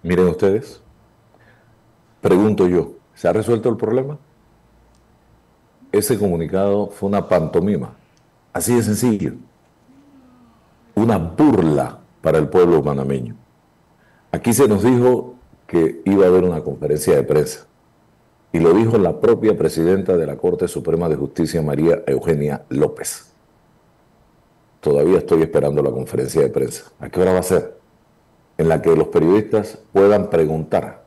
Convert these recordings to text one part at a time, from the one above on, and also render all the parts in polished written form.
Miren ustedes, pregunto yo, ¿se ha resuelto el problema? Ese comunicado fue una pantomima, así de sencillo, una burla para el pueblo panameño. Aquí se nos dijo que iba a haber una conferencia de prensa y lo dijo la propia presidenta de la Corte Suprema de Justicia, María Eugenia López. Todavía estoy esperando la conferencia de prensa. ¿A qué hora va a ser? En la que los periodistas puedan preguntar.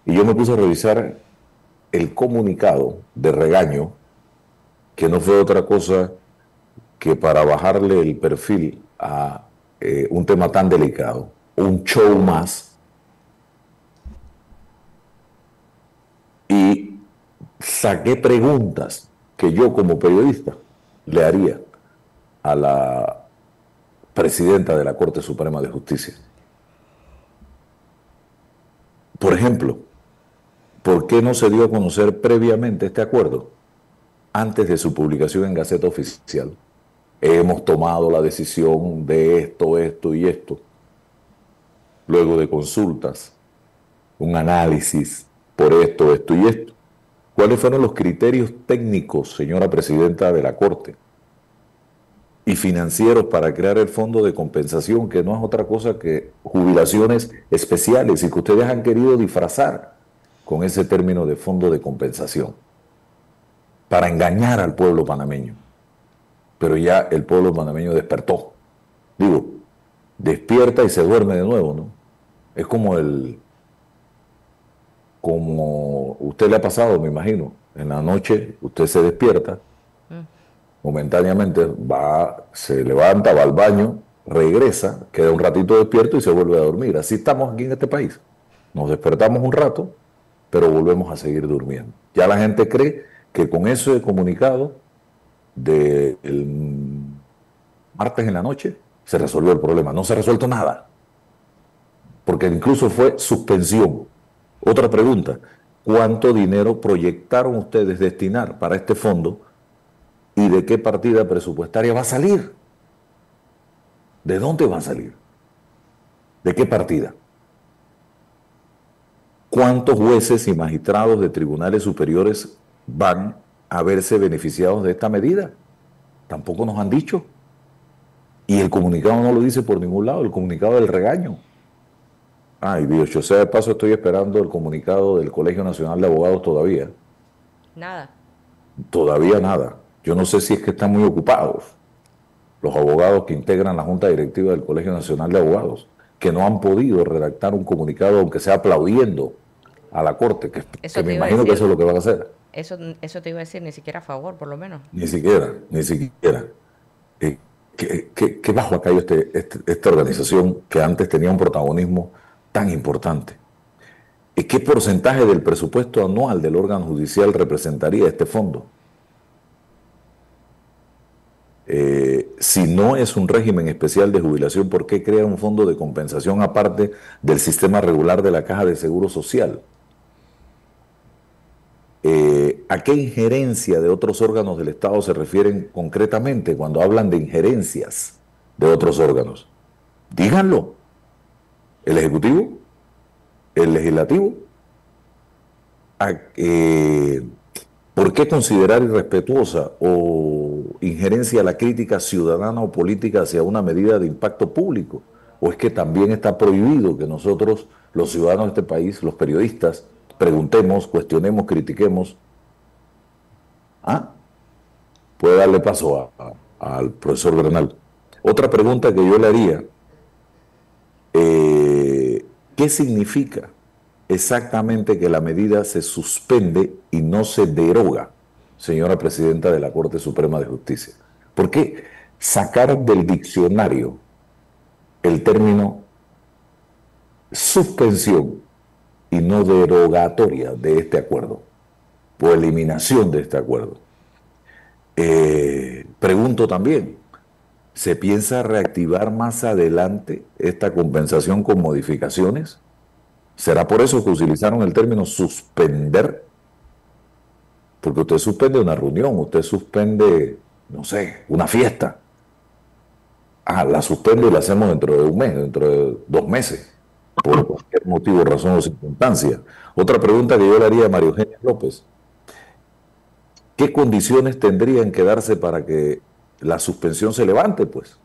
Y yo me puse a revisar el comunicado de regaño, que no fue otra cosa que para bajarle el perfil a un tema tan delicado, un show más, y saqué preguntas que yo como periodista le haría a la presidenta de la Corte Suprema de Justicia. Por ejemplo, ¿por qué no se dio a conocer previamente este acuerdo antes de su publicación en Gaceta Oficial? Hemos tomado la decisión de esto, esto y esto, luego de consultas, un análisis por esto, esto y esto. ¿Cuáles fueron los criterios técnicos, señora presidenta de la Corte, y financieros para crear el fondo de compensación, que no es otra cosa que jubilaciones especiales y que ustedes han querido disfrazar con ese término de fondo de compensación para engañar al pueblo panameño? Pero ya el pueblo panameño despertó. Digo, despierta y se duerme de nuevo, ¿no? Es como usted le ha pasado, me imagino. En la noche usted se despierta, momentáneamente va, se levanta, va al baño, regresa, queda un ratito despierto y se vuelve a dormir. Así estamos aquí en este país. Nos despertamos un rato, pero volvemos a seguir durmiendo. Ya la gente cree que con ese comunicado del martes en la noche se resolvió el problema. No se ha resuelto nada, porque incluso fue suspensión. Otra pregunta, ¿cuánto dinero proyectaron ustedes destinar para este fondo y de qué partida presupuestaria va a salir? ¿De dónde va a salir? ¿De qué partida? ¿Cuántos jueces y magistrados de tribunales superiores van a verse beneficiados de esta medida? Tampoco nos han dicho. Y el comunicado no lo dice por ningún lado, el comunicado del regaño. Ay, Dios, yo sé, de paso estoy esperando el comunicado del Colegio Nacional de Abogados todavía. Nada. Todavía nada. Yo no sé si es que están muy ocupados los abogados que integran la Junta Directiva del Colegio Nacional de Abogados, que no han podido redactar un comunicado, aunque sea aplaudiendo a la Corte, que Eso me te iba a imagino que eso decir. es lo que van a hacer. Eso te iba a decir, ni siquiera a favor, por lo menos. Ni siquiera, ni siquiera. Eh, ¿Qué bajo ha caído esta organización que antes tenía un protagonismo tan importante? ¿Qué porcentaje del presupuesto anual del órgano judicial representaría este fondo? Si no es un régimen especial de jubilación, ¿por qué crea un fondo de compensación aparte del sistema regular de la Caja de Seguro Social? ¿A qué injerencia de otros órganos del Estado se refieren concretamente cuando hablan de injerencias de otros órganos? Díganlo. ¿El Ejecutivo? ¿El Legislativo? Eh, ¿Por qué considerar irrespetuosa o injerencia la crítica ciudadana o política hacia una medida de impacto público? ¿O es que también está prohibido que nosotros, los ciudadanos de este país, los periodistas, preguntemos, cuestionemos, critiquemos? ¿Ah? Puede darle paso al profesor Bernal. Otra pregunta que yo le haría, ¿qué significa exactamente que la medida se suspende y no se deroga, señora presidenta de la Corte Suprema de Justicia? ¿Por qué sacar del diccionario el término suspensión y no derogatoria de este acuerdo o eliminación de este acuerdo? Pregunto también, ¿se piensa reactivar más adelante esta compensación con modificaciones? ¿Será por eso que utilizaron el término suspender? Porque usted suspende una reunión, usted suspende, no sé, una fiesta. Ah, la suspende y la hacemos dentro de un mes, dentro de 2 meses. por cualquier motivo, razón o circunstancia. Otra pregunta que yo le haría a María Eugenia López: ¿qué condiciones tendrían que darse para que la suspensión se levante, pues?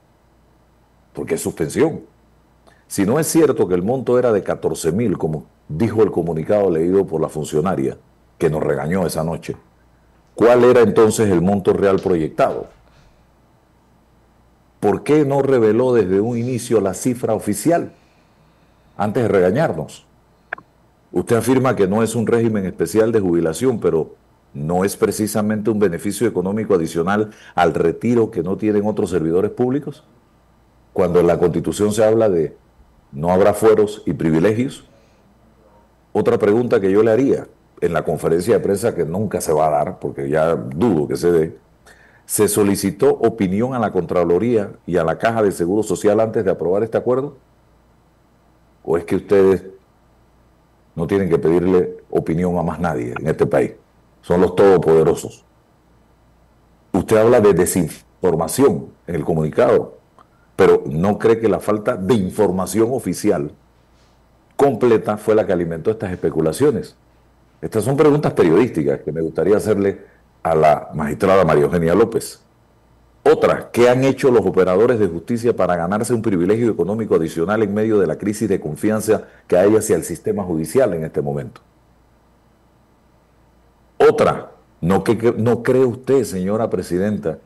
Porque es suspensión. Si no es cierto que el monto era de 14.000, como dijo el comunicado leído por la funcionaria que nos regañó esa noche, ¿cuál era entonces el monto real proyectado? ¿Por qué no reveló desde un inicio la cifra oficial antes de regañarnos? Usted afirma que no es un régimen especial de jubilación, pero no es precisamente un beneficio económico adicional al retiro que no tienen otros servidores públicos, cuando en la Constitución se habla de no habrá fueros y privilegios. Otra pregunta que yo le haría en la conferencia de prensa, que nunca se va a dar, porque ya dudo que se dé: ¿se solicitó opinión a la Contraloría y a la Caja de Seguro Social antes de aprobar este acuerdo? ¿O es que ustedes no tienen que pedirle opinión a más nadie en este país? Son los todopoderosos. Usted habla de desinformación en el comunicado, pero ¿no cree que la falta de información oficial completa fue la que alimentó estas especulaciones? Estas son preguntas periodísticas que me gustaría hacerle a la magistrada María Eugenia López. Otra: ¿qué han hecho los operadores de justicia para ganarse un privilegio económico adicional en medio de la crisis de confianza que hay hacia el sistema judicial en este momento? Otra: ¿no cree usted, señora presidenta,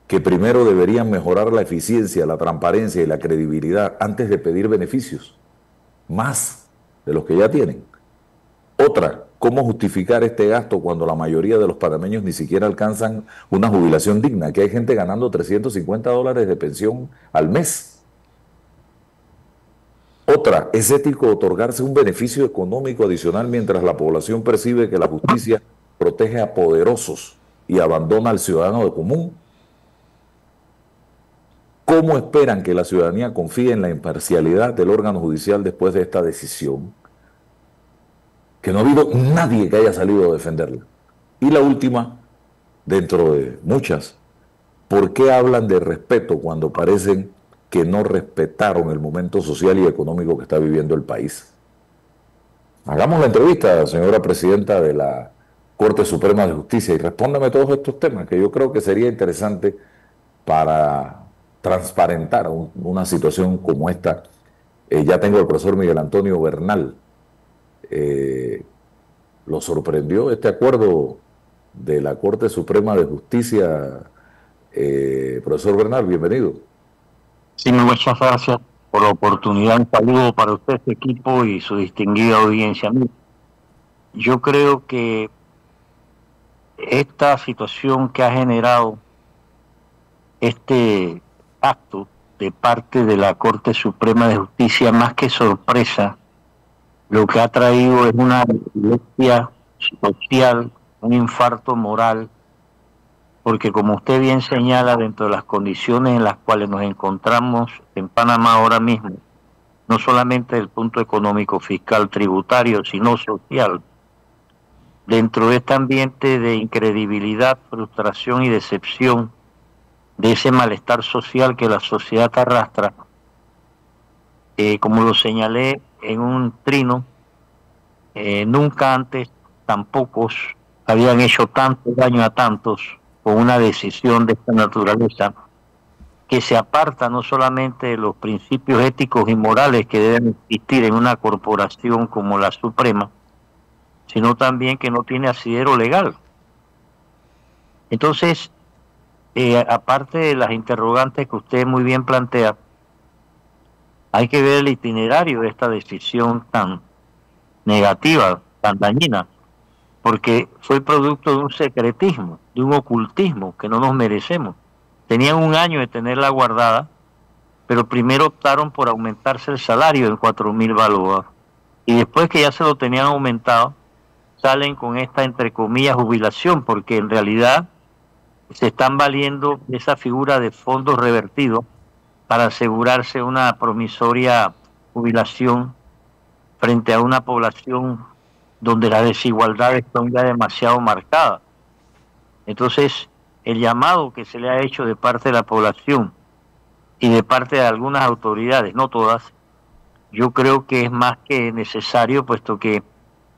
que primero deberían mejorar la eficiencia, la transparencia y la credibilidad antes de pedir beneficios, más de los que ya tienen? Otra: ¿cómo justificar este gasto cuando la mayoría de los panameños ni siquiera alcanzan una jubilación digna? Que hay gente ganando $350 de pensión al mes. Otra: ¿es ético otorgarse un beneficio económico adicional mientras la población percibe que la justicia protege a poderosos y abandona al ciudadano de común? ¿Cómo esperan que la ciudadanía confíe en la imparcialidad del órgano judicial después de esta decisión, que no ha habido nadie que haya salido a defenderla? Y la última, dentro de muchas: ¿por qué hablan de respeto cuando parecen que no respetaron el momento social y económico que está viviendo el país? Hagamos la entrevista, señora presidenta de la Corte Suprema de Justicia, y respóndame todos estos temas, que yo creo que sería interesante para transparentar una situación como esta. Ya tengo al profesor Miguel Antonio Bernal. ¿Lo sorprendió este acuerdo de la Corte Suprema de Justicia? Profesor Bernal, bienvenido. Sí, muchas gracias por la oportunidad. Un saludo para usted, su equipo y su distinguida audiencia. Yo creo que esta situación que ha generado este acto de parte de la Corte Suprema de Justicia, más que sorpresa, lo que ha traído es una epilepsia social, un infarto moral, porque como usted bien señala, dentro de las condiciones en las cuales nos encontramos en Panamá ahora mismo, no solamente desde el punto económico, fiscal, tributario, sino social, dentro de este ambiente de incredibilidad, frustración y decepción, de ese malestar social que la sociedad arrastra, como lo señalé en un trino, nunca antes tan pocos habían hecho tanto daño a tantos con una decisión de esta naturaleza, que se aparta no solamente de los principios éticos y morales que deben existir en una corporación como la Suprema, sino también que no tiene asidero legal. Entonces, aparte de las interrogantes que usted muy bien plantea, hay que ver el itinerario de esta decisión tan negativa, tan dañina, porque fue producto de un secretismo, de un ocultismo que no nos merecemos. Tenían un año de tenerla guardada, pero primero optaron por aumentarse el salario en 4.000 balboas, y después que ya se lo tenían aumentado, salen con esta, entre comillas, jubilación, porque en realidad se están valiendo de esa figura de fondos revertidos para asegurarse una promisoria jubilación frente a una población donde las desigualdades son ya demasiado marcadas. Entonces, el llamado que se le ha hecho de parte de la población y de parte de algunas autoridades, no todas, yo creo que es más que necesario, puesto que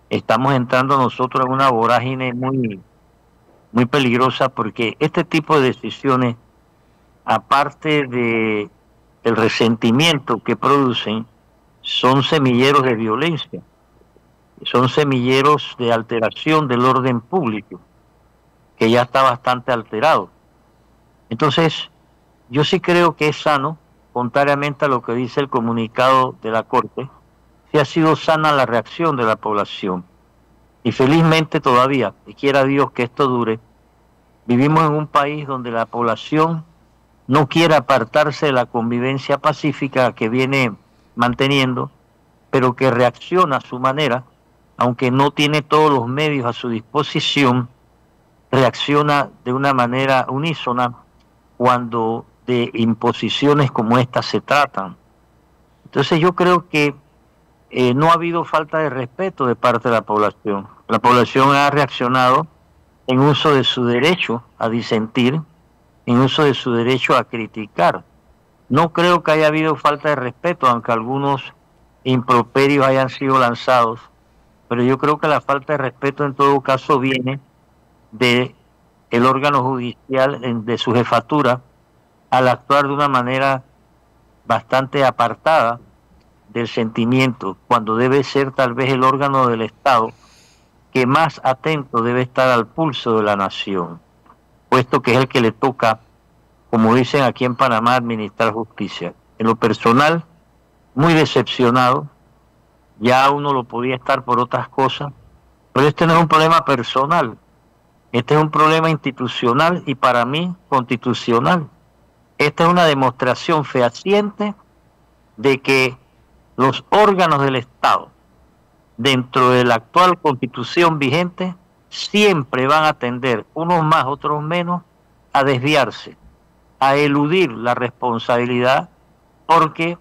estamos entrando nosotros en una vorágine muy peligrosa, porque este tipo de decisiones, aparte de el resentimiento que producen, son semilleros de violencia, son semilleros de alteración del orden público, que ya está bastante alterado. Entonces, yo sí creo que es sano, contrariamente a lo que dice el comunicado de la Corte, sí ha sido sana la reacción de la población. Y felizmente todavía, y quiera Dios que esto dure, vivimos en un país donde la población no quiere apartarse de la convivencia pacífica que viene manteniendo, pero que reacciona a su manera, aunque no tiene todos los medios a su disposición, reacciona de una manera unísona cuando de imposiciones como estas se tratan. Entonces yo creo que no ha habido falta de respeto de parte de la población. La población ha reaccionado en uso de su derecho a disentir, en uso de su derecho a criticar. No creo que haya habido falta de respeto, aunque algunos improperios hayan sido lanzados, pero yo creo que la falta de respeto en todo caso viene de el órgano judicial, de su jefatura, al actuar de una manera bastante apartada del sentimiento, cuando debe ser tal vez el órgano del Estado que más atento debe estar al pulso de la nación, puesto que es el que le toca, como dicen aquí en Panamá, administrar justicia. En lo personal, muy decepcionado, ya uno lo podía estar por otras cosas, pero este no es un problema personal, este es un problema institucional y para mí constitucional. Esta es una demostración fehaciente de que los órganos del Estado, dentro de la actual constitución vigente, siempre van a tender, unos más, otros menos, a desviarse, a eludir la responsabilidad, porque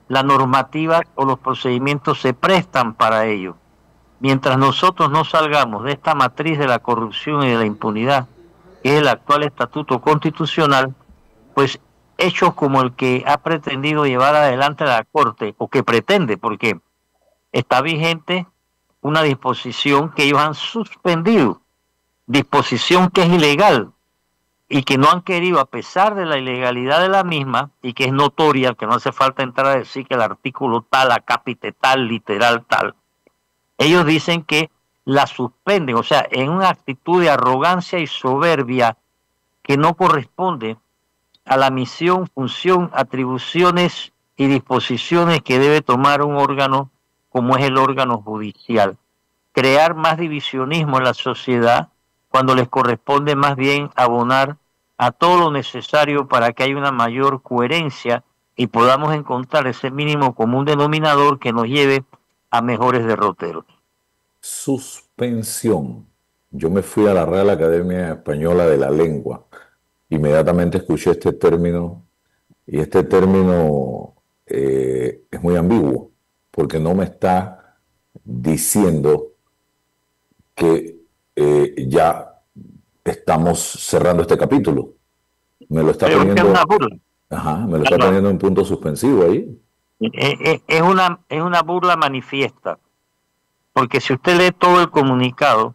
la normativa o los procedimientos se prestan para ello. Mientras nosotros no salgamos de esta matriz de la corrupción y de la impunidad, que es el actual estatuto constitucional, pues hechos como el que ha pretendido llevar adelante la Corte, o que pretende, porque está vigente una disposición que ellos han suspendido, disposición que es ilegal y que no han querido, a pesar de la ilegalidad de la misma, y que es notoria, que no hace falta entrar a decir que el artículo tal, acápite tal, literal tal, ellos dicen que la suspenden, o sea, en una actitud de arrogancia y soberbia que no corresponde a la misión, función, atribuciones y disposiciones que debe tomar un órgano como es el órgano judicial. Crear más divisionismo en la sociedad cuando les corresponde más bien abonar a todo lo necesario para que haya una mayor coherencia y podamos encontrar ese mínimo común denominador que nos lleve a mejores derroteros. Suspensión. Yo me fui a la Real Academia Española de la Lengua. Inmediatamente escuché este término y este término es muy ambiguo porque no me está diciendo que ya estamos cerrando este capítulo. Me lo está poniendo, una burla. me lo está poniendo en punto suspensivo ahí. Es una burla manifiesta, porque si usted lee todo el comunicado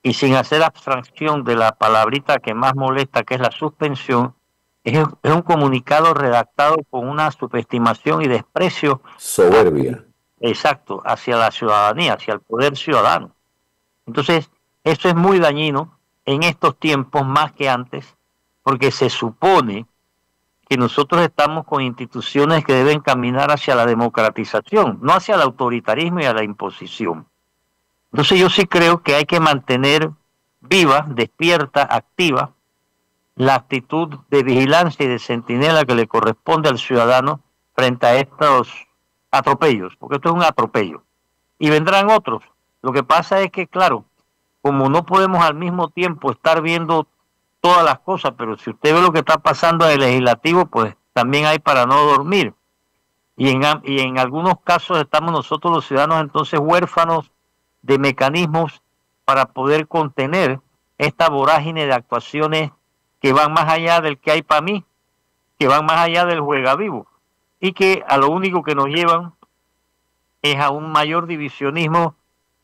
y sin hacer abstracción de la palabrita que más molesta, que es la suspensión, es un comunicado redactado con una subestimación y desprecio. Soberbia. Exacto, hacia la ciudadanía, hacia el poder ciudadano. Entonces, eso es muy dañino en estos tiempos más que antes, porque se supone que nosotros estamos con instituciones que deben caminar hacia la democratización, no hacia el autoritarismo y a la imposición. Entonces yo sí creo que hay que mantener viva, despierta, activa, la actitud de vigilancia y de centinela que le corresponde al ciudadano frente a estos atropellos, porque esto es un atropello. Y vendrán otros. Lo que pasa es que, claro, como no podemos al mismo tiempo estar viendo todas las cosas, pero si usted ve lo que está pasando en el legislativo, pues también hay para no dormir. Y en algunos casos estamos nosotros los ciudadanos entonces huérfanos de mecanismos para poder contener esta vorágine de actuaciones que van más allá del que hay para mí, que van más allá del juega vivo y que a lo único que nos llevan es a un mayor divisionismo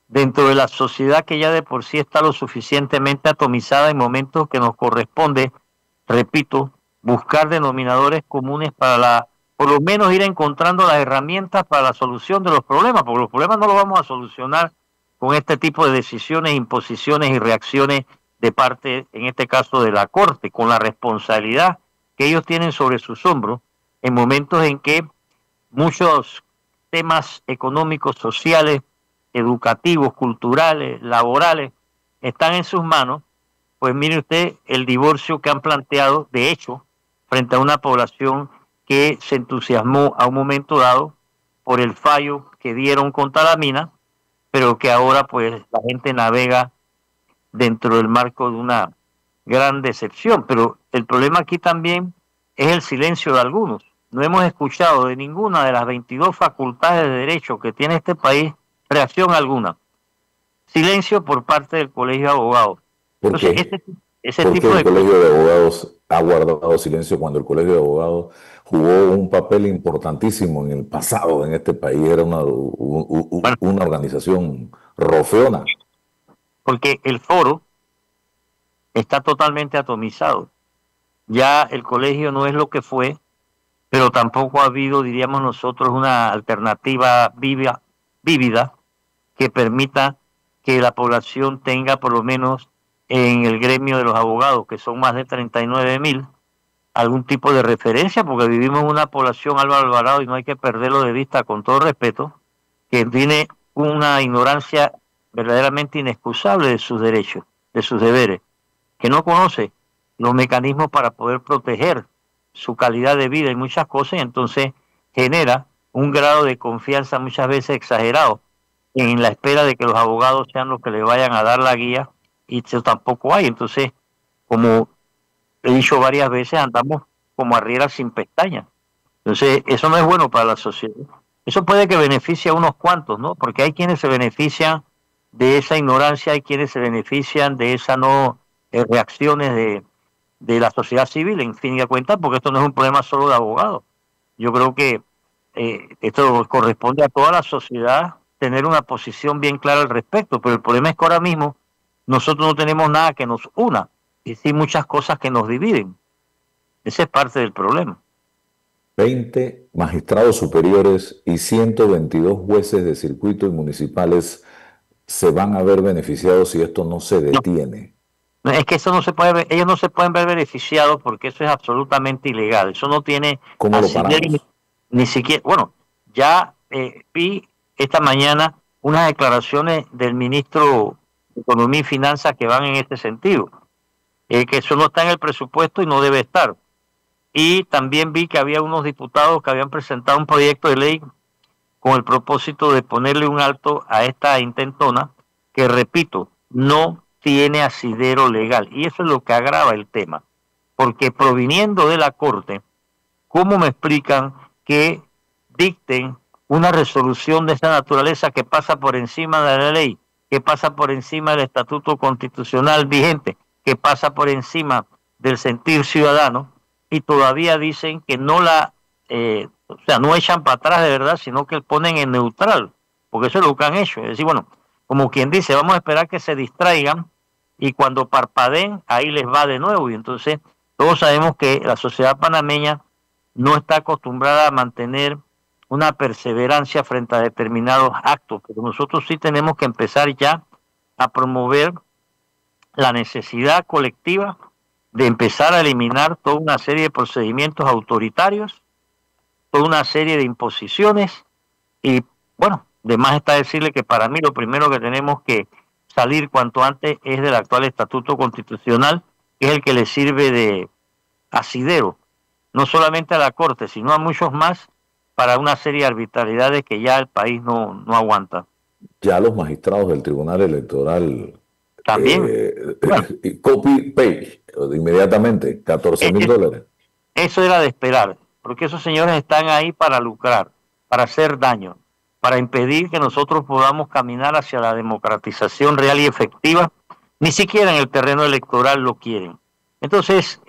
dentro de la sociedad que ya de por sí está lo suficientemente atomizada en momentos que nos corresponde, repito, buscar denominadores comunes para por lo menos ir encontrando las herramientas para la solución de los problemas, porque los problemas no los vamos a solucionar con este tipo de decisiones, imposiciones y reacciones de parte, en este caso, de la Corte, con la responsabilidad que ellos tienen sobre sus hombros en momentos en que muchos temas económicos, sociales, educativos, culturales, laborales, están en sus manos. Pues mire usted el divorcio que han planteado, de hecho, frente a una población que se entusiasmó a un momento dado por el fallo que dieron contra la mina, pero que ahora pues la gente navega dentro del marco de una gran decepción. Pero el problema aquí también es el silencio de algunos. No hemos escuchado de ninguna de las 22 facultades de derecho que tiene este país reacción alguna. Silencio por parte del Colegio de Abogados. ¿Por qué? Entonces, ese ¿Por tipo qué de el Colegio de Abogados ha guardado silencio cuando el Colegio de Abogados jugó un papel importantísimo en el pasado en este país? Era bueno, una organización rofeona. porque el foro está totalmente atomizado. Ya el colegio no es lo que fue, pero tampoco ha habido, diríamos nosotros, una alternativa vívida que permita que la población tenga, por lo menos en el gremio de los abogados, que son más de 39.000, algún tipo de referencia, porque vivimos en una población, Álvaro Alvarado, y no hay que perderlo de vista, con todo respeto, que tiene una ignorancia verdaderamente inexcusable de sus derechos, de sus deberes, que no conoce los mecanismos para poder proteger su calidad de vida y muchas cosas, y entonces genera un grado de confianza muchas veces exagerado en la espera de que los abogados sean los que le vayan a dar la guía, y eso tampoco hay. Entonces, como he dicho varias veces, andamos como arrieras sin pestañas. Entonces, eso no es bueno para la sociedad. Eso puede que beneficie a unos cuantos, ¿no? Porque hay quienes se benefician de esa ignorancia, hay quienes se benefician de esas no reacciones de la sociedad civil, en fin y a cuenta, porque esto no es un problema solo de abogados. Yo creo que esto corresponde a toda la sociedad tener una posición bien clara al respecto, pero el problema es que ahora mismo nosotros no tenemos nada que nos una, y sí muchas cosas que nos dividen. Ese es parte del problema. 20 magistrados superiores y 122 jueces de circuito y municipales se van a ver beneficiados si esto no se detiene. No, es que eso no se puede ver, ellos no se pueden ver beneficiados porque eso es absolutamente ilegal. Eso no tiene ¿Cómo lo paramos? ni siquiera. Bueno, ya vi esta mañana unas declaraciones del ministro de Economía y Finanzas que van en este sentido, que eso no está en el presupuesto y no debe estar. Y también vi que había unos diputados que habían presentado un proyecto de ley con el propósito de ponerle un alto a esta intentona que, repito, no tiene asidero legal. Y eso es lo que agrava el tema, porque proviniendo de la Corte, ¿cómo me explican que dicten una resolución de esa naturaleza que pasa por encima de la ley, que pasa por encima del estatuto constitucional vigente, que pasa por encima del sentir ciudadano, y todavía dicen que no o sea, no echan para atrás de verdad, sino que ponen en neutral, porque eso es lo que han hecho? Es decir, bueno, como quien dice, vamos a esperar que se distraigan y cuando parpadeen, ahí les va de nuevo. Y entonces todos sabemos que la sociedad panameña no está acostumbrada a mantener una perseverancia frente a determinados actos, pero nosotros sí tenemos que empezar ya a promover la necesidad colectiva de empezar a eliminar toda una serie de procedimientos autoritarios, toda una serie de imposiciones, y bueno, de más está decirle que para mí lo primero que tenemos que salir cuanto antes es del actual estatuto constitucional, que es el que le sirve de asidero, no solamente a la Corte, sino a muchos más, para una serie de arbitrariedades que ya el país no aguanta. Ya los magistrados del Tribunal Electoral, También, bueno, copy page, inmediatamente, $14,000. eso era de esperar, porque esos señores están ahí para lucrar, para hacer daño, para impedir que nosotros podamos caminar hacia la democratización real y efectiva. Ni siquiera en el terreno electoral lo quieren. Entonces,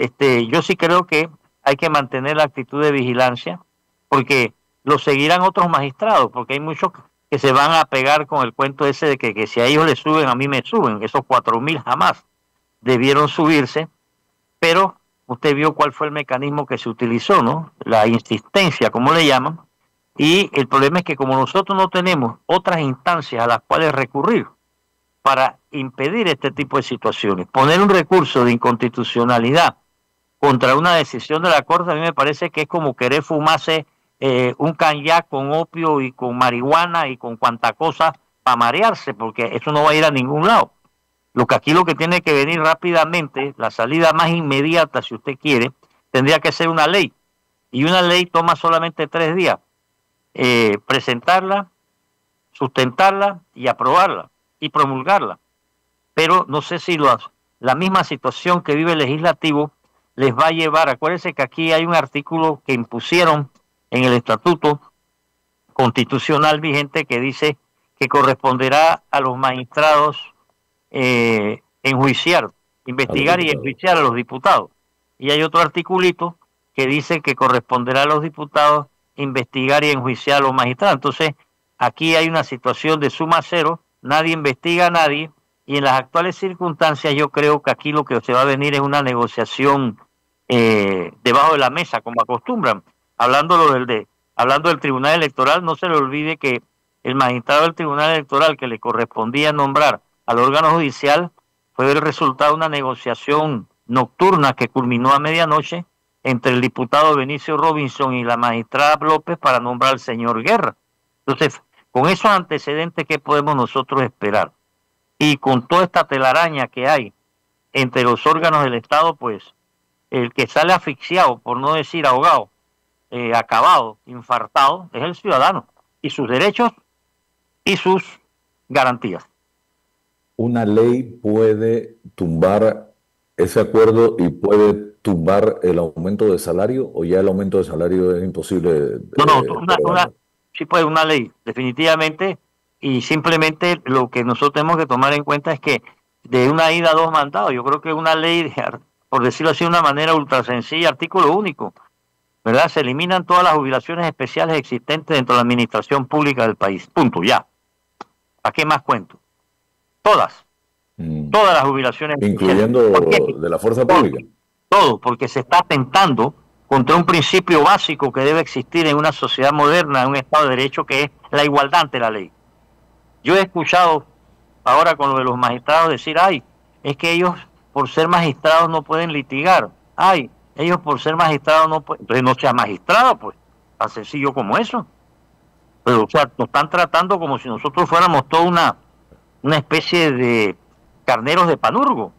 yo sí creo que hay que mantener la actitud de vigilancia, porque lo seguirán otros magistrados, porque hay muchos que se van a pegar con el cuento ese de que si a ellos les suben, a mí me suben. Esos 4.000 jamás debieron subirse, pero usted vio cuál fue el mecanismo que se utilizó, ¿no? La insistencia, como le llaman, y el problema es que como nosotros no tenemos otras instancias a las cuales recurrir para impedir este tipo de situaciones, poner un recurso de inconstitucionalidad contra una decisión de la Corte, a mí me parece que es como querer fumarse un cañac con opio y con marihuana y con cuanta cosa para marearse, porque eso no va a ir a ningún lado. Lo que tiene que venir rápidamente, la salida más inmediata, si usted quiere, tendría que ser una ley. Y una ley toma solamente 3 días. Presentarla, sustentarla y aprobarla y promulgarla. Pero no sé si la misma situación que vive el legislativo les va a llevar. Acuérdense que aquí hay un artículo que impusieron en el estatuto constitucional vigente que dice que corresponderá a los magistrados enjuiciar, investigar y enjuiciar a los diputados. Y hay otro articulito que dice que corresponderá a los diputados investigar y enjuiciar a los magistrados. Entonces, aquí hay una situación de suma cero, nadie investiga a nadie, y en las actuales circunstancias yo creo que aquí lo que se va a venir es una negociación debajo de la mesa, como acostumbran. Hablando del Tribunal Electoral, no se le olvide que el magistrado del Tribunal Electoral que le correspondía nombrar al órgano judicial fue el resultado de una negociación nocturna que culminó a medianoche entre el diputado Benicio Robinson y la magistrada López para nombrar al señor Guerra. Entonces, con esos antecedentes, ¿qué podemos nosotros esperar? Y con toda esta telaraña que hay entre los órganos del Estado, pues el que sale asfixiado, por no decir ahogado, acabado, infartado, es el ciudadano y sus derechos y sus garantías. ¿Una ley puede tumbar ese acuerdo y puede tumbar el aumento de salario, o ya el aumento de salario es imposible? Sí puede una ley, definitivamente, y simplemente lo que nosotros tenemos que tomar en cuenta es que de una ida a 2 mandados, yo creo que una ley, por decirlo así de una manera ultra sencilla, artículo único, ¿verdad? Se eliminan todas las jubilaciones especiales existentes dentro de la administración pública del país, punto, ya. ¿A qué más cuento? Todas las jubilaciones incluyendo de la fuerza pública. Todo, porque se está atentando contra un principio básico que debe existir en una sociedad moderna, en un Estado de Derecho, que es la igualdad ante la ley. Yo he escuchado ahora con lo de los magistrados decir, es que ellos por ser magistrados no pueden litigar, ellos por ser magistrados no pueden, entonces no sea magistrado, pues, tan sencillo como eso. Pero, o sea, nos están tratando como si nosotros fuéramos toda una especie de carneros de Panurgo,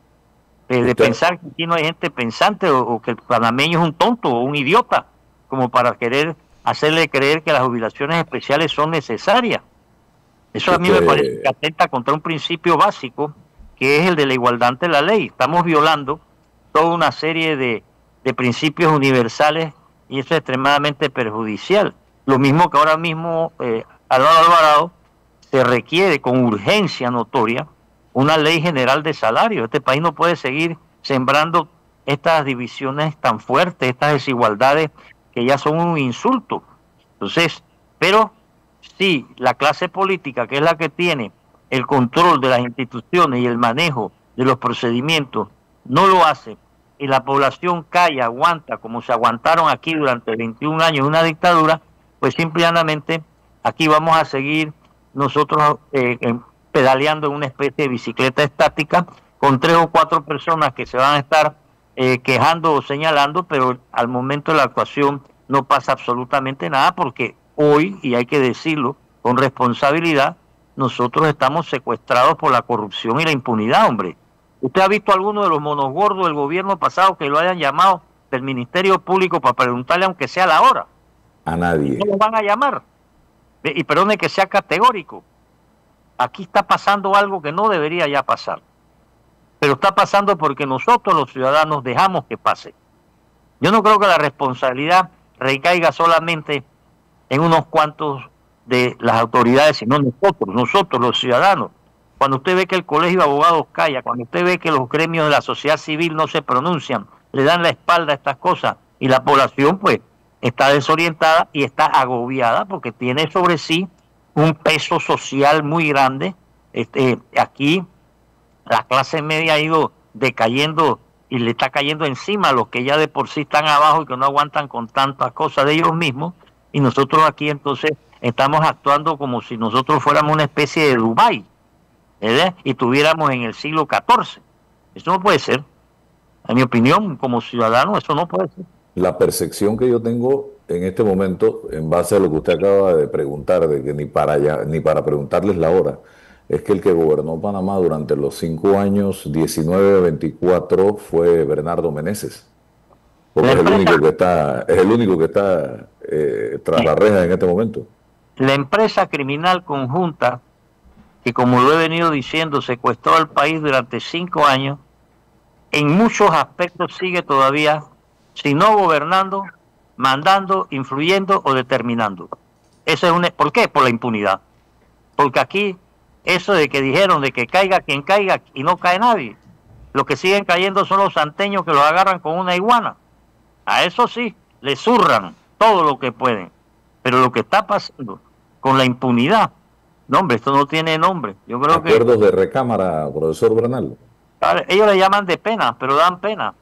de pensar que aquí no hay gente pensante o que el panameño es un tonto o un idiota, como para querer hacerle creer que las jubilaciones especiales son necesarias. Eso a mí me parece que atenta contra un principio básico, que es el de la igualdad ante la ley. Estamos violando toda una serie de principios universales y eso es extremadamente perjudicial. Lo mismo que ahora mismo, Álvaro Alvarado, se requiere con urgencia notoria una ley general de salario. Este país no puede seguir sembrando estas divisiones tan fuertes, estas desigualdades que ya son un insulto. Entonces, pero si la clase política, que es la que tiene el control de las instituciones y el manejo de los procedimientos, no lo hace y la población calla, aguanta, como se aguantaron aquí durante 21 años una dictadura, pues simplemente aquí vamos a seguir nosotros pedaleando en una especie de bicicleta estática con 3 o 4 personas que se van a estar quejando o señalando, pero al momento de la actuación no pasa absolutamente nada, porque hoy, y hay que decirlo con responsabilidad, nosotros estamos secuestrados por la corrupción y la impunidad, hombre. ¿Usted ha visto alguno de los monos gordos del gobierno pasado que lo hayan llamado del Ministerio Público para preguntarle, aunque sea la hora? A nadie. No lo van a llamar. Y perdone que sea categórico. Aquí está pasando algo que no debería ya pasar. Pero está pasando porque nosotros los ciudadanos dejamos que pase. Yo no creo que la responsabilidad recaiga solamente en unos cuantos de las autoridades, sino nosotros los ciudadanos. Cuando usted ve que el Colegio de Abogados calla, cuando usted ve que los gremios de la sociedad civil no se pronuncian, le dan la espalda a estas cosas, y la población pues está desorientada y está agobiada porque tiene sobre sí un peso social muy grande. Aquí la clase media ha ido decayendo y le está cayendo encima a los que ya de por sí están abajo y que no aguantan con tantas cosas de ellos mismos, y nosotros aquí entonces estamos actuando como si nosotros fuéramos una especie de Dubái, ¿verdad? Y tuviéramos en el siglo XIV. Eso no puede ser. En mi opinión, como ciudadano, eso no puede ser. La percepción que yo tengo en este momento, en base a lo que usted acaba de preguntar, de que ni para preguntarles la hora, es que el que gobernó Panamá durante los 5 años 19-24 fue Bernardo Meneses, porque es el único que está tras las rejas en este momento. La empresa criminal conjunta, que como lo he venido diciendo, secuestró al país durante 5 años, en muchos aspectos sigue todavía, si no gobernando, mandando, influyendo o determinando. ¿Por qué? Por la impunidad. Porque aquí, eso de que dijeron de que caiga quien caiga y no cae nadie, los que siguen cayendo son los santeños que los agarran con una iguana. A eso sí, le zurran todo lo que pueden. Pero lo que está pasando con la impunidad, no, hombre, esto no tiene nombre. Yo creo Acuerdos de recámara, profesor Bernal. Ellos le llaman de pena, pero dan pena.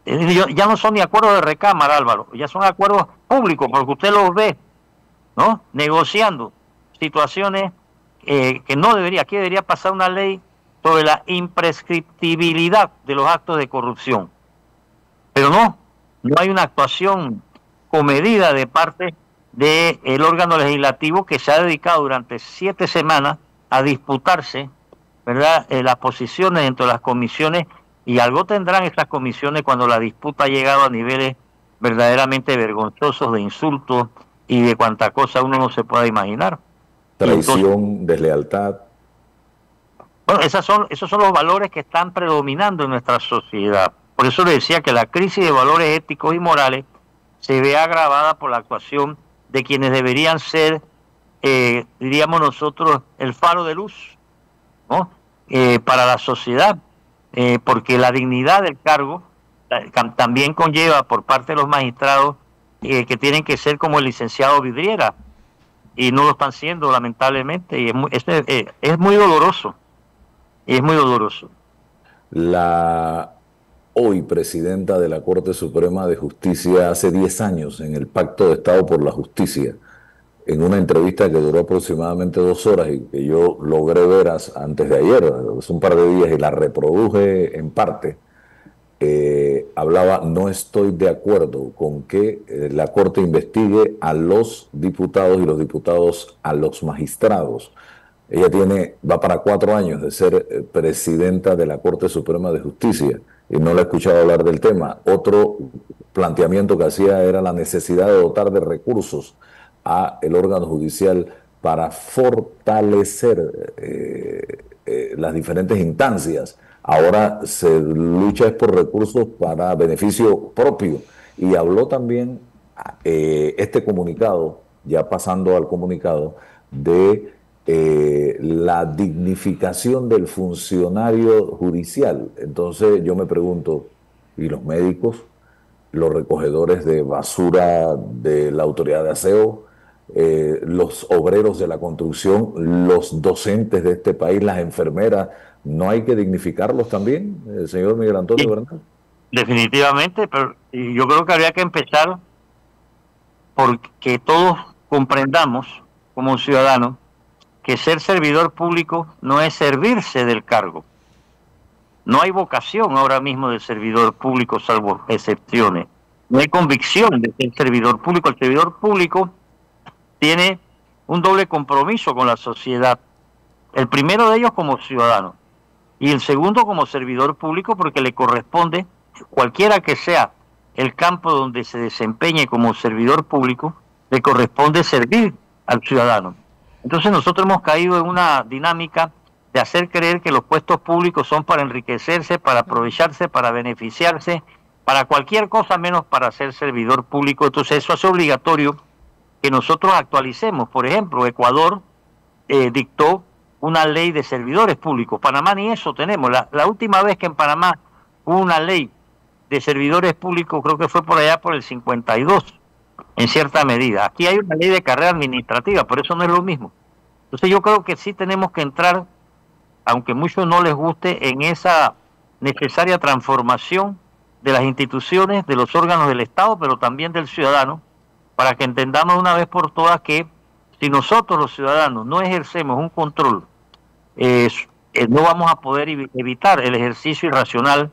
Ya no son ni acuerdos de recámara, Álvaro, ya son acuerdos públicos, porque usted los ve, ¿no? Negociando situaciones que no debería. Aquí debería pasar una ley sobre la imprescriptibilidad de los actos de corrupción. Pero no hay una actuación comedida de parte del órgano legislativo, que se ha dedicado durante 7 semanas a disputarse, ¿verdad?, las posiciones dentro de las comisiones, y algo tendrán estas comisiones cuando la disputa ha llegado a niveles verdaderamente vergonzosos de insultos y de cuanta cosa uno no se pueda imaginar. Traición, entonces, deslealtad. Bueno, esos son los valores que están predominando en nuestra sociedad. Por eso le decía que la crisis de valores éticos y morales se ve agravada por la actuación de quienes deberían ser, diríamos nosotros, el faro de luz, ¿no?, para la sociedad, porque la dignidad del cargo también conlleva por parte de los magistrados que tienen que ser como el licenciado Vidriera, y no lo están siendo, lamentablemente, y es muy doloroso, es muy doloroso. La hoy presidenta de la Corte Suprema de Justicia, hace 10 años, en el Pacto de Estado por la Justicia, en una entrevista que duró aproximadamente 2 horas y que yo logré ver antes de ayer, hace un par de días, y la reproduje en parte, hablaba: no estoy de acuerdo con que la Corte investigue a los diputados y los diputados a los magistrados. Ella va para 4 años de ser presidenta de la Corte Suprema de Justicia y no la he escuchado hablar del tema. Otro planteamiento que hacía era la necesidad de dotar de recursos a el órgano judicial para fortalecer las diferentes instancias. Ahora se lucha por recursos para beneficio propio. Y habló también este comunicado, ya pasando al comunicado, de la dignificación del funcionario judicial. Entonces yo me pregunto, ¿y los médicos, los recogedores de basura de la autoridad de aseo, los obreros de la construcción, los docentes de este país, las enfermeras, no hay que dignificarlos también, señor Miguel Antonio Bernal? Definitivamente, pero yo creo que habría que empezar porque todos comprendamos como ciudadanos que ser servidor público no es servirse del cargo. No hay vocación ahora mismo de servidor público, salvo excepciones. No hay convicción de ser servidor público. El servidor público tiene un doble compromiso con la sociedad. El primero de ellos como ciudadano y el segundo como servidor público, porque le corresponde, cualquiera que sea el campo donde se desempeñe como servidor público, le corresponde servir al ciudadano. Entonces nosotros hemos caído en una dinámica de hacer creer que los puestos públicos son para enriquecerse, para aprovecharse, para beneficiarse, para cualquier cosa menos para ser servidor público. Entonces eso hace obligatorio que nosotros actualicemos. Por ejemplo, Ecuador dictó una ley de servidores públicos. Panamá ni eso tenemos. La última vez que en Panamá hubo una ley de servidores públicos creo que fue por allá por el 52. en cierta medida. Aquí hay una ley de carrera administrativa, pero eso no es lo mismo. Entonces yo creo que sí tenemos que entrar, aunque a muchos no les guste, en esa necesaria transformación de las instituciones, de los órganos del Estado, pero también del ciudadano, para que entendamos una vez por todas que si nosotros los ciudadanos no ejercemos un control, no vamos a poder evitar el ejercicio irracional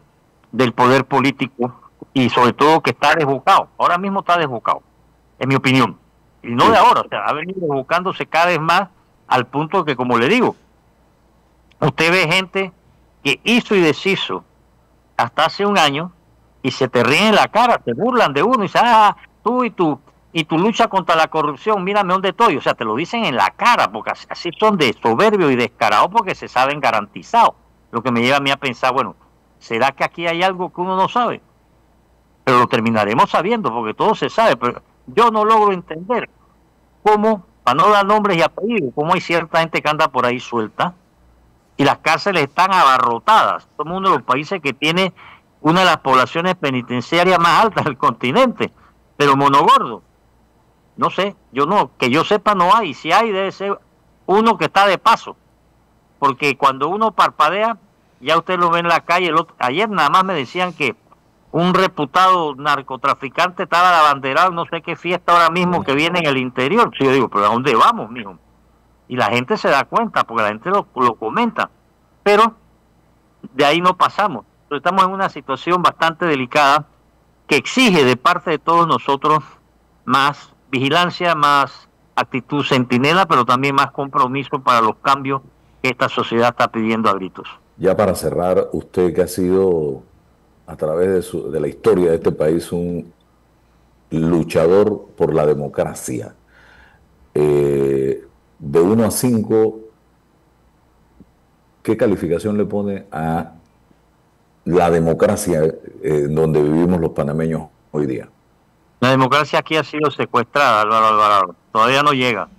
del poder político y sobre todo que está desbocado. Ahora mismo está desbocado, en mi opinión. Y no de ahora, o sea, ha venido desbocándose cada vez más al punto que, como le digo, usted ve gente que hizo y deshizo hasta hace un año y se te ríen en la cara, te burlan de uno y dicen, tú y tu lucha contra la corrupción, mírame dónde estoy. O sea, te lo dicen en la cara, porque así son de soberbios y descarados porque se saben garantizados. Lo que me lleva a mí a pensar, bueno, ¿será que aquí hay algo que uno no sabe? Pero lo terminaremos sabiendo porque todo se sabe, pero yo no logro entender cómo, para no dar nombres y apellidos, cómo hay cierta gente que anda por ahí suelta y las cárceles están abarrotadas. Somos uno de los países que tiene una de las poblaciones penitenciarias más altas del continente, pero monogordo. No sé, que yo sepa no hay. Si hay, debe ser uno que está de paso, porque cuando uno parpadea, ya usted lo ve en la calle. Ayer nada más me decían que un reputado narcotraficante estaba de abanderado, no sé qué fiesta ahora mismo que viene en el interior. Sí, yo digo, pero ¿a dónde vamos, mijo? Y la gente se da cuenta, porque la gente lo comenta, pero de ahí no pasamos. Entonces, estamos en una situación bastante delicada que exige de parte de todos nosotros más vigilancia, más actitud centinela, pero también más compromiso para los cambios que esta sociedad está pidiendo a gritos. Ya para cerrar, usted que ha sido a través de la historia de este país un luchador por la democracia, de 1 a 5, ¿qué calificación le pone a la democracia en donde vivimos los panameños hoy día? La democracia aquí ha sido secuestrada, Álvaro Alvarado. Todavía no llega,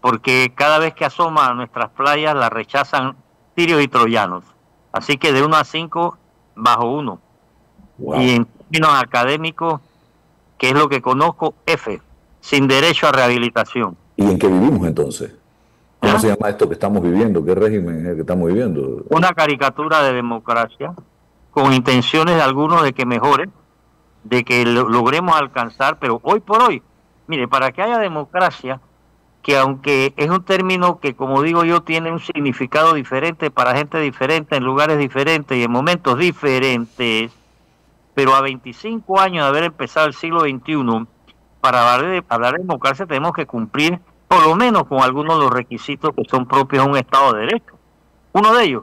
porque cada vez que asoma a nuestras playas la rechazan tirios y troyanos. Así que de 1 a 5, bajo 1. Wow. Y en términos académicos, que es lo que conozco, F, sin derecho a rehabilitación. ¿Y en qué vivimos entonces? ¿Cómo se llama esto que estamos viviendo? ¿Qué régimen es el que estamos viviendo? Una caricatura de democracia, con intenciones de algunos de que mejore, de que logremos alcanzar, pero hoy por hoy, mire, para que haya democracia, que aunque es un término que, como digo yo, tiene un significado diferente para gente diferente, en lugares diferentes y en momentos diferentes, pero a 25 años de haber empezado el siglo XXI, para hablar de democracia tenemos que cumplir por lo menos con algunos de los requisitos que son propios de un Estado de Derecho. Uno de ellos,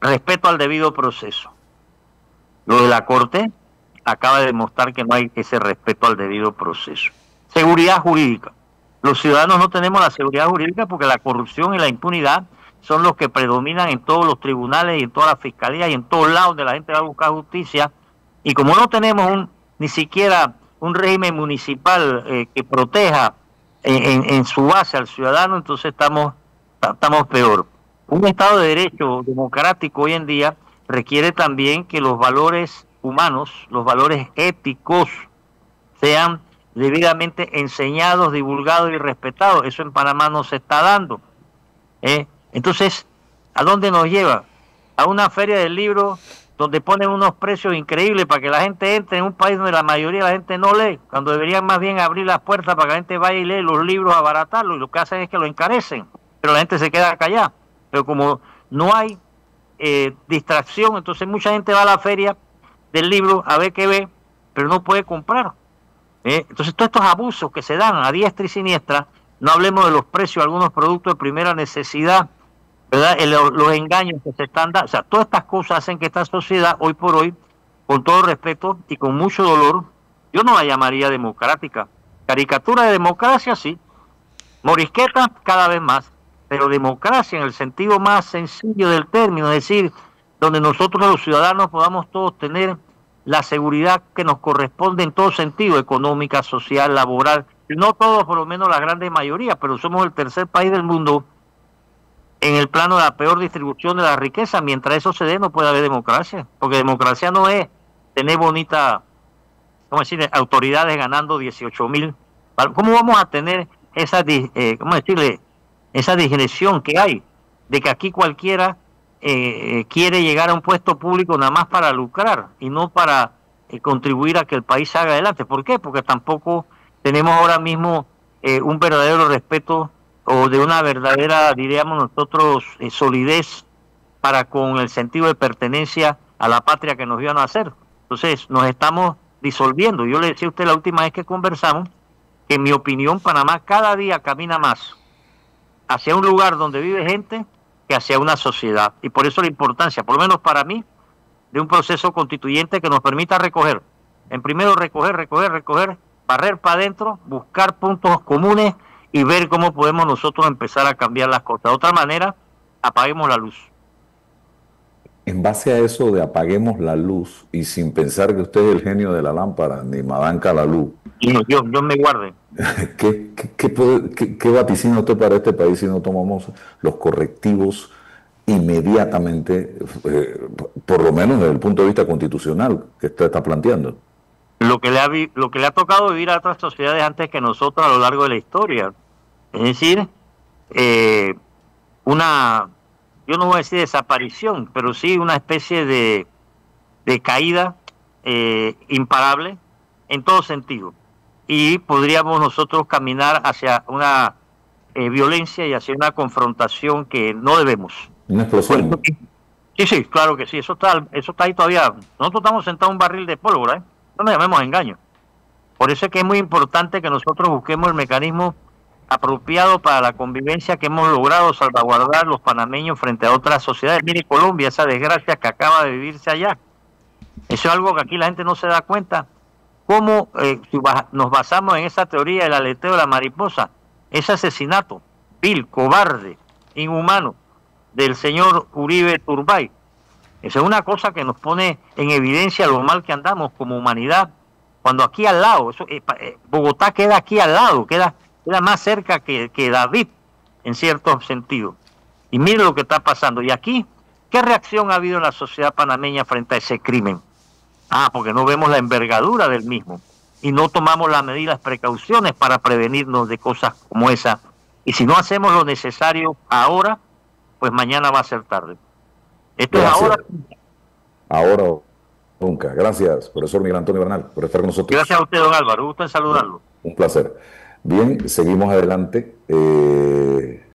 respeto al debido proceso. Lo de la Corte acaba de demostrar que no hay ese respeto al debido proceso. Seguridad jurídica. Los ciudadanos no tenemos la seguridad jurídica porque la corrupción y la impunidad son los que predominan en todos los tribunales y en todas las fiscalías y en todos lados donde la gente va a buscar justicia. Y como no tenemos ni siquiera un régimen municipal que proteja en su base al ciudadano, entonces estamos peor. Un Estado de Derecho democrático hoy en día requiere también que los valores humanos, los valores éticos, sean debidamente enseñados, divulgados y respetados. Eso en Panamá no se está dando. Entonces, ¿a dónde nos lleva? A una feria del libro donde ponen unos precios increíbles para que la gente entre en un país donde la mayoría de la gente no lee, cuando deberían más bien abrir las puertas para que la gente vaya y lee los libros, abaratarlos, y lo que hacen es que lo encarecen, pero la gente se queda callada. Pero como no hay distracción, entonces mucha gente va a la feria del libro a ver qué ve, pero no puede comprar. Entonces todos estos abusos que se dan a diestra y siniestra, no hablemos de los precios de algunos productos de primera necesidad, ¿verdad? Los engaños que se están dando, o sea, todas estas cosas hacen que esta sociedad hoy por hoy, con todo respeto y con mucho dolor, yo no la llamaría democrática. Caricatura de democracia, sí. Morisqueta cada vez más, pero democracia en el sentido más sencillo del término, es decir, donde nosotros los ciudadanos podamos todos tener la seguridad que nos corresponde en todo sentido, económica, social, laboral, no todos, por lo menos la gran mayoría, pero somos el tercer país del mundo en el plano de la peor distribución de la riqueza. Mientras eso se dé, no puede haber democracia, porque democracia no es tener bonita ¿cómo decirle?, autoridades ganando 18.000. ¿Cómo vamos a tener esa, ¿cómo decirle?, esa disgregación que hay de que aquí cualquiera quiere llegar a un puesto público nada más para lucrar y no para contribuir a que el país salga adelante? ¿Por qué? Porque tampoco tenemos ahora mismo un verdadero respeto o de una verdadera, diríamos nosotros, solidez para con el sentido de pertenencia a la patria que nos vio nacer. Entonces nos estamos disolviendo. Yo le decía a usted la última vez que conversamos que en mi opinión Panamá cada día camina más hacia un lugar donde vive gente que hacia una sociedad. Y por eso la importancia, por lo menos para mí, de un proceso constituyente que nos permita recoger. En primero recoger, barrer para adentro, buscar puntos comunes y ver cómo podemos nosotros empezar a cambiar las cosas. De otra manera, apaguemos la luz. En base a eso de apaguemos la luz y sin pensar que usted es el genio de la lámpara, ni Madame Calalú. Dios me guarde. ¿Qué vaticina usted para este país si no tomamos los correctivos inmediatamente, por lo menos desde el punto de vista constitucional que usted está planteando? Lo que le ha tocado vivir a otras sociedades antes que nosotros a lo largo de la historia. Es decir, yo no voy a decir desaparición, pero sí una especie de caída imparable en todo sentido. Y podríamos nosotros caminar hacia una violencia y hacia una confrontación que no debemos. Una explosión. Sí, claro que sí, eso está ahí todavía. Nosotros estamos sentados en un barril de pólvora, no nos llamemos engaño. Por eso es que es muy importante que nosotros busquemos el mecanismo apropiado para la convivencia que hemos logrado salvaguardar los panameños frente a otras sociedades. Mire Colombia, esa desgracia que acaba de vivirse allá. Eso es algo que aquí la gente no se da cuenta. ¿Cómo si nos basamos en esa teoría del aleteo de la mariposa? Ese asesinato vil, cobarde, inhumano del señor Uribe Turbay. Esa es una cosa que nos pone en evidencia lo mal que andamos como humanidad. Cuando aquí al lado, Bogotá queda aquí al lado, queda más cerca que David, en cierto sentido. Y mire lo que está pasando. Y aquí, ¿qué reacción ha habido en la sociedad panameña frente a ese crimen? Porque no vemos la envergadura del mismo y no tomamos las medidas, precauciones para prevenirnos de cosas como esa. Y si no hacemos lo necesario ahora, pues mañana va a ser tarde. Esto Gracias. es ahora. Ahora o nunca. Gracias, profesor Miguel Antonio Bernal, por estar con nosotros. Gracias a usted, don Álvaro. Gusto en saludarlo. Un placer. Bien, seguimos adelante.